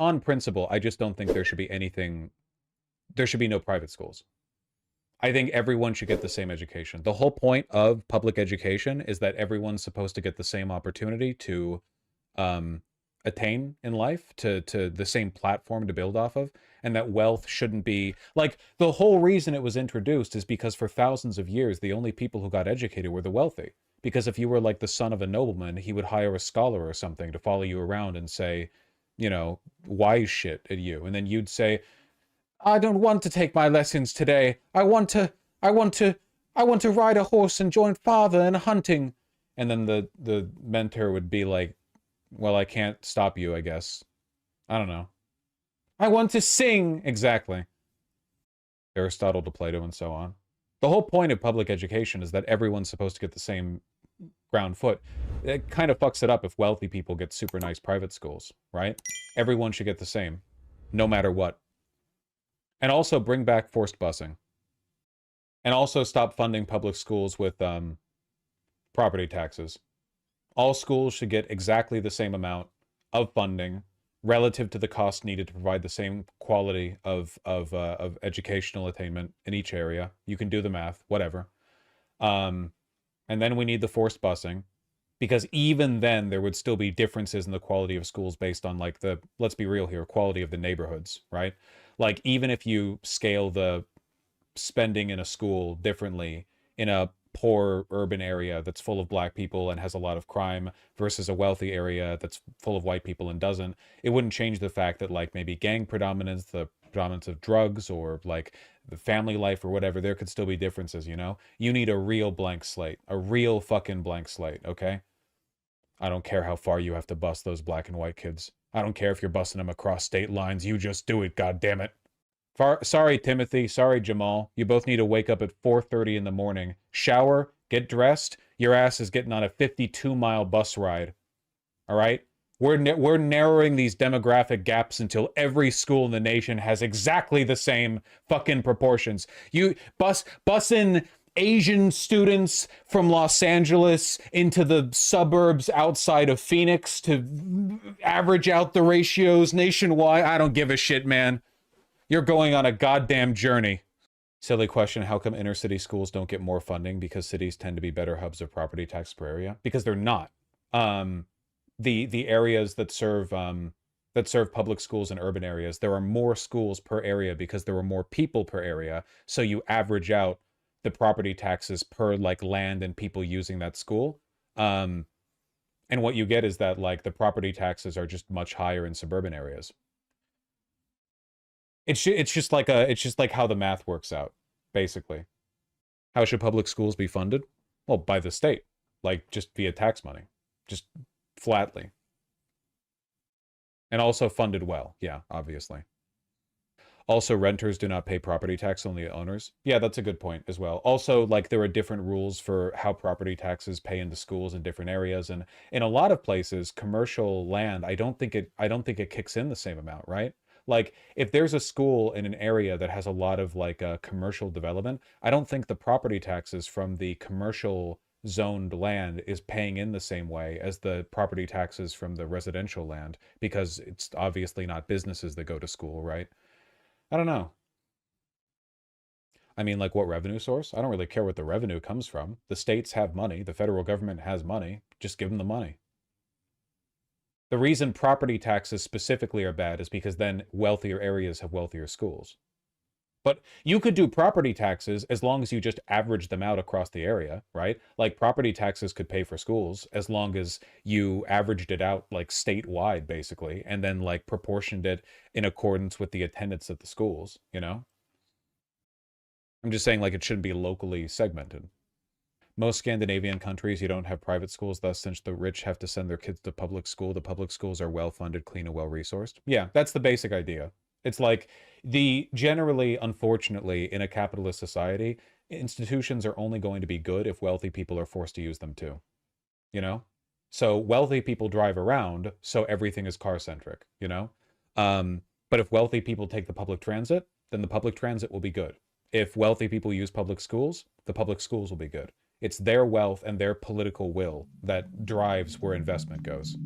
on principle, I just don't think there should be anything, there should be no private schools. I think everyone should get the same education. The whole point of public education is that everyone's supposed to get the same opportunity to attain in life, to the same platform to build off of, and that wealth shouldn't be... Like, the whole reason it was introduced is because for thousands of years, the only people who got educated were the wealthy. Because if you were like the son of a nobleman, he would hire a scholar or something to follow you around and say, you know, wise shit at you. And then you'd say, I don't want to take my lessons today. I want to ride a horse and join father in hunting. And then the mentor would be like, well, I can't stop you, I guess. I don't know. I want to sing. Exactly. Aristotle to Plato and so on. The whole point of public education is that everyone's supposed to get the same ground foot. It kind of fucks it up if wealthy people get super nice private schools, right? Everyone should get the same, no matter what. And also bring back forced busing. And also stop funding public schools with property taxes. All schools should get exactly the same amount of funding relative to the cost needed to provide the same quality of educational attainment in each area. You can do the math, whatever. And then we need the forced busing, because even then there would still be differences in the quality of schools based on, like, the, let's be real here, quality of the neighborhoods, right? Like, even if you scale the spending in a school differently in a poor urban area that's full of black people and has a lot of crime versus a wealthy area that's full of white people and doesn't, it wouldn't change the fact that, like, maybe gang predominance, the predominance of drugs, or like the family life or whatever, there could still be differences, you know? You need a real blank slate, a real fucking blank slate, okay? I don't care how far you have to bust those black and white kids. I don't care if you're busting them across state lines. You just do it, goddammit. Sorry, Timothy. Sorry, Jamal. You both need to wake up at 4:30 in the morning. Shower, get dressed. Your ass is getting on a 52-mile bus ride. All right? We're narrowing these demographic gaps until every school in the nation has exactly the same fucking proportions. You busing Asian students from Los Angeles into the suburbs outside of Phoenix to average out the ratios nationwide. I don't give a shit, man. You're going on a goddamn journey. Silly question, how come inner city schools don't get more funding? Because cities tend to be better hubs of property tax per area? Because they're not. The areas that serve public schools in urban areas, there are more schools per area because there are more people per area. So you average out the property taxes per, like, land and people using that school. And what you get is that, like, the property taxes are just much higher in suburban areas. It's just like how the math works out, basically. How should public schools be funded? Well, by the state, like, just via tax money, just flatly. And also funded well, yeah, obviously. Also, renters do not pay property tax, only owners. Yeah, that's a good point as well. Also, like, there are different rules for how property taxes pay into schools in different areas, and in a lot of places, commercial land, I don't think it kicks in the same amount, right? Like, if there's a school in an area that has a lot of, like, commercial development, I don't think the property taxes from the commercial zoned land is paying in the same way as the property taxes from the residential land, because it's obviously not businesses that go to school, right? I don't know. I mean, like, what revenue source? I don't really care what the revenue comes from. The states have money. The federal government has money. Just give them the money. The reason property taxes specifically are bad is because then wealthier areas have wealthier schools. But you could do property taxes as long as you just average them out across the area, right? Like, property taxes could pay for schools as long as you averaged it out, like, statewide, basically, and then, like, proportioned it in accordance with the attendance at the schools, you know? I'm just saying, like, it shouldn't be locally segmented. Most Scandinavian countries, you don't have private schools, thus since the rich have to send their kids to public school, the public schools are well-funded, clean, and well-resourced. Yeah, that's the basic idea. It's like, generally, unfortunately, in a capitalist society, institutions are only going to be good if wealthy people are forced to use them too. You know? So wealthy people drive around, so everything is car-centric, you know? But if wealthy people take the public transit, then the public transit will be good. If wealthy people use public schools, the public schools will be good. It's their wealth and their political will that drives where investment goes.